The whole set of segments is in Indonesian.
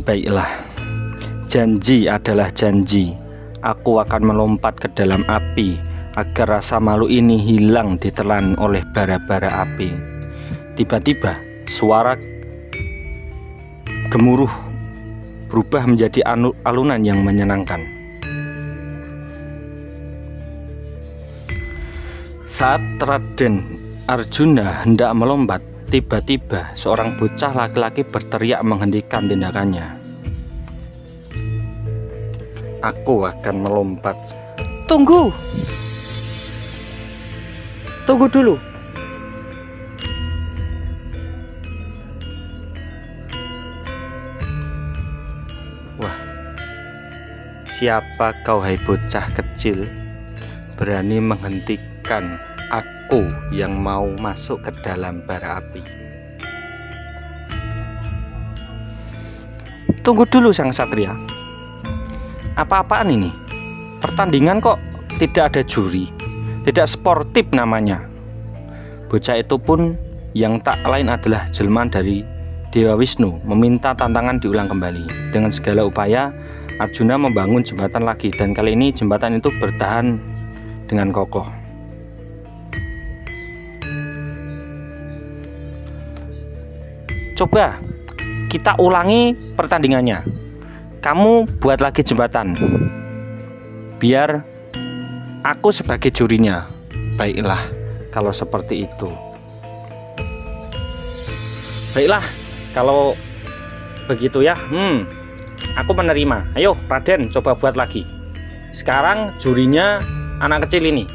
Baiklah, janji adalah janji. Aku akan melompat ke dalam api agar rasa malu ini hilang ditelan oleh bara-bara api. Tiba-tiba suara gemuruh berubah menjadi alunan yang menyenangkan. Saat Raden Arjuna hendak melompat, tiba-tiba seorang bocah laki-laki berteriak menghentikan tindakannya. Aku akan melompat. Tunggu! Tunggu dulu. Wah, siapa kau hai bocah kecil, berani menghentikan aku yang mau masuk ke dalam bara api? Tunggu dulu sang satria. Apa-apaan ini? Pertandingan kok tidak ada juri, tidak sportif namanya. Bocah itu pun yang tak lain adalah jelmaan dari Dewa Wisnu, meminta tantangan diulang kembali. Dengan segala upaya, Arjuna membangun jembatan lagi, dan kali ini jembatan itu bertahan dengan kokoh. Coba kita ulangi pertandingannya. Kamu buat lagi jembatan, biar aku sebagai jurinya. Baiklah, kalau seperti itu. Baiklah, kalau begitu ya. Aku menerima. Ayo Raden, coba buat lagi. Sekarang jurinya anak kecil ini.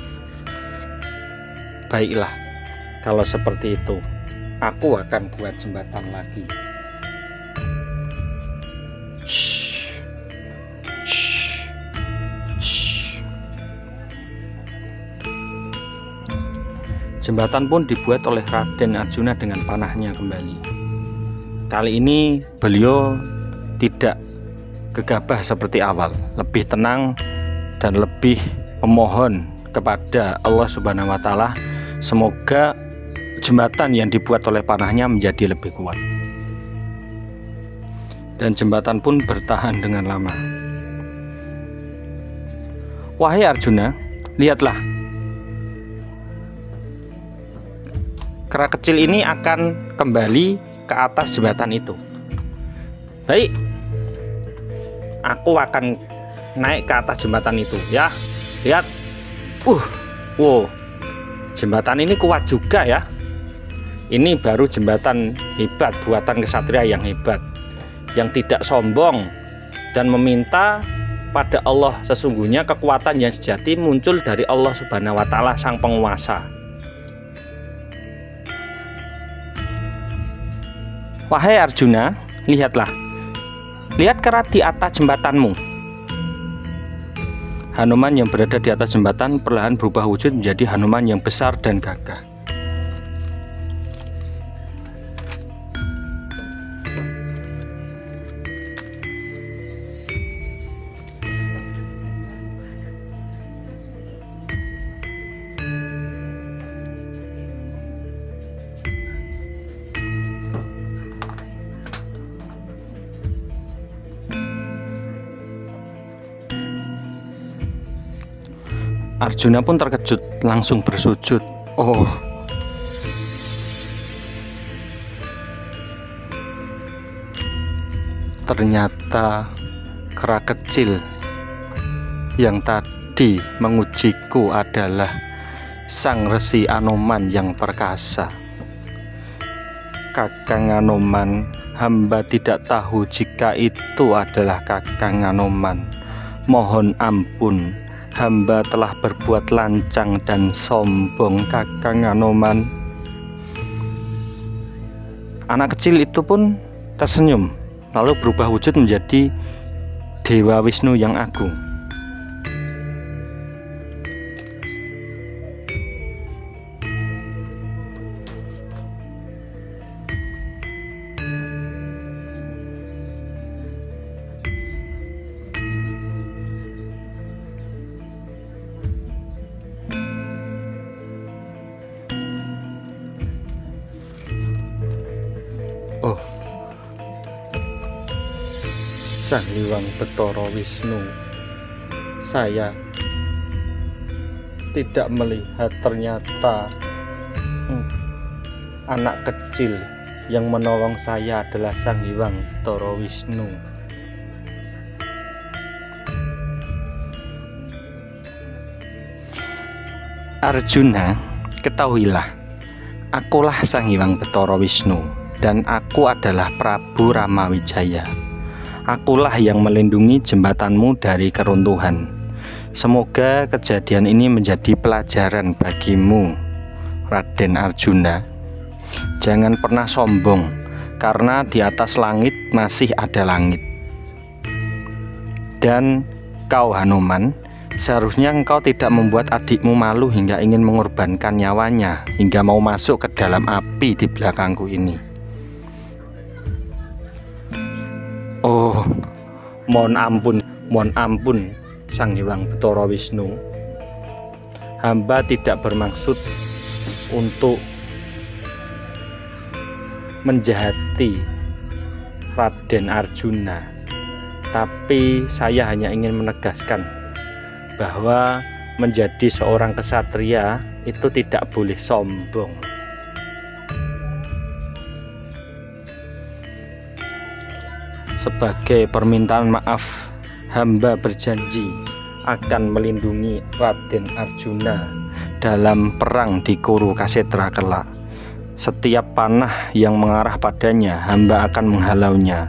Baiklah, kalau seperti itu, aku akan buat jembatan lagi. Jembatan pun dibuat oleh Raden Arjuna dengan panahnya kembali. Kali ini beliau tidak gegabah seperti awal, lebih tenang dan lebih memohon kepada Allah Subhanahu wa Ta'ala, semoga jembatan yang dibuat oleh panahnya menjadi lebih kuat. Dan jembatan pun bertahan dengan lama. Wahai Arjuna, lihatlah, kera kecil ini akan kembali ke atas jembatan itu. Baik, aku akan naik ke atas jembatan itu ya. Lihat, wow, jembatan ini kuat juga ya. Ini baru jembatan hebat, buatan kesatria yang hebat, yang tidak sombong dan meminta pada Allah. Sesungguhnya kekuatan yang sejati muncul dari Allah Subhanahu wa Ta'ala, sang penguasa. Wahai Arjuna, lihatlah, lihat kera di atas jembatanmu. Hanuman yang berada di atas jembatan perlahan berubah wujud menjadi Hanuman yang besar dan gagah. Arjuna pun terkejut, langsung bersujud. Oh, ternyata kera kecil yang tadi mengujiku adalah sang Resi Anoman yang perkasa. Kakang Anoman, hamba tidak tahu jika itu adalah Kakang Anoman. Mohon ampun, hamba telah berbuat lancang dan sombong, Kakang Anoman. Anak kecil itu pun tersenyum, lalu berubah wujud menjadi Dewa Wisnu yang agung. Sang Hyang Bathara Wisnu. Saya tidak melihat ternyata anak kecil yang menolong saya adalah Sang Hyang Bathara Wisnu. Arjuna, ketahuilah, akulah Sang Hyang Bathara Wisnu dan aku adalah Prabu Ramawijaya. Akulah yang melindungi jembatanmu dari keruntuhan. Semoga kejadian ini menjadi pelajaran bagimu, Raden Arjuna. Jangan pernah sombong, karena di atas langit masih ada langit. Dan kau Hanuman, seharusnya engkau tidak membuat adikmu malu hingga ingin mengorbankan nyawanya, hingga mau masuk ke dalam api di belakangku ini. Oh, mohon ampun Sang Hyang Bathara Wisnu. Hamba tidak bermaksud untuk menjahati Raden Arjuna, tapi saya hanya ingin menegaskan bahwa menjadi seorang kesatria itu tidak boleh sombong. Sebagai permintaan maaf, hamba berjanji akan melindungi Raden Arjuna dalam perang di Kurukshetra kelak. Setiap panah yang mengarah padanya, hamba akan menghalaunya.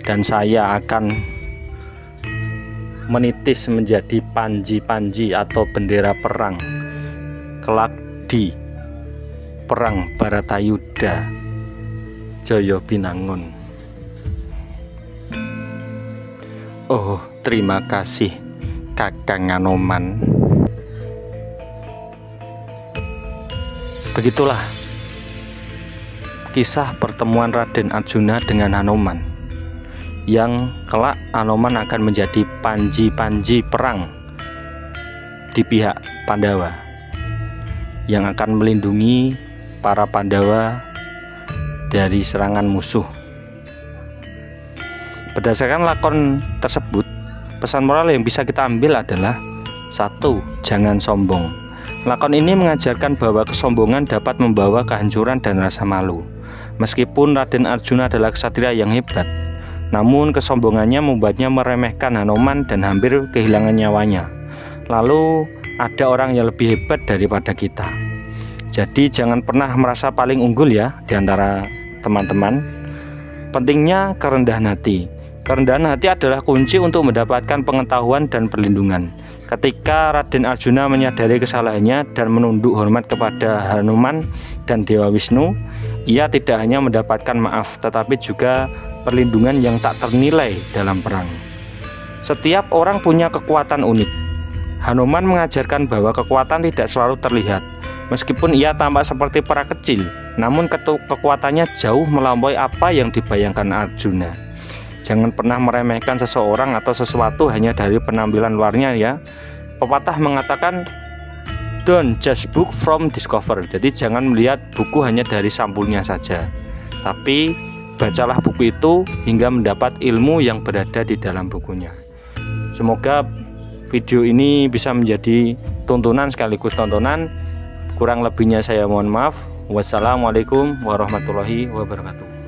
Dan saya akan menitis menjadi panji-panji atau bendera perang kelak di perang Baratayuda Jaya Binangun. Oh, terima kasih Kakang Anoman. Begitulah kisah pertemuan Raden Arjuna dengan Hanuman, yang kelak Hanuman akan menjadi panji-panji perang di pihak Pandawa, yang akan melindungi para Pandawa dari serangan musuh. Berdasarkan lakon tersebut, pesan moral yang bisa kita ambil adalah: 1. Jangan sombong. Lakon ini mengajarkan bahwa kesombongan dapat membawa kehancuran dan rasa malu. Meskipun Raden Arjuna adalah ksatria yang hebat, namun kesombongannya membuatnya meremehkan Hanuman dan hampir kehilangan nyawanya. Lalu ada orang yang lebih hebat daripada kita. Jadi jangan pernah merasa paling unggul ya di antara teman-teman. Pentingnya kerendahan hati. Kerendahan hati adalah kunci untuk mendapatkan pengetahuan dan perlindungan. Ketika Raden Arjuna menyadari kesalahannya dan menunduk hormat kepada Hanuman dan Dewa Wisnu, ia tidak hanya mendapatkan maaf, tetapi juga perlindungan yang tak ternilai dalam perang. Setiap orang punya kekuatan unik. Hanuman mengajarkan bahwa kekuatan tidak selalu terlihat. Meskipun ia tampak seperti pera kecil, namun kekuatannya jauh melampaui apa yang dibayangkan Arjuna. Jangan pernah meremehkan seseorang atau sesuatu hanya dari penampilan luarnya ya. Pepatah mengatakan, don't judge book from this cover. Jadi jangan melihat buku hanya dari sampulnya saja, tapi bacalah buku itu hingga mendapat ilmu yang berada di dalam bukunya. Semoga video ini bisa menjadi tuntunan sekaligus tontonan. Kurang lebihnya saya mohon maaf. Wassalamualaikum warahmatullahi wabarakatuh.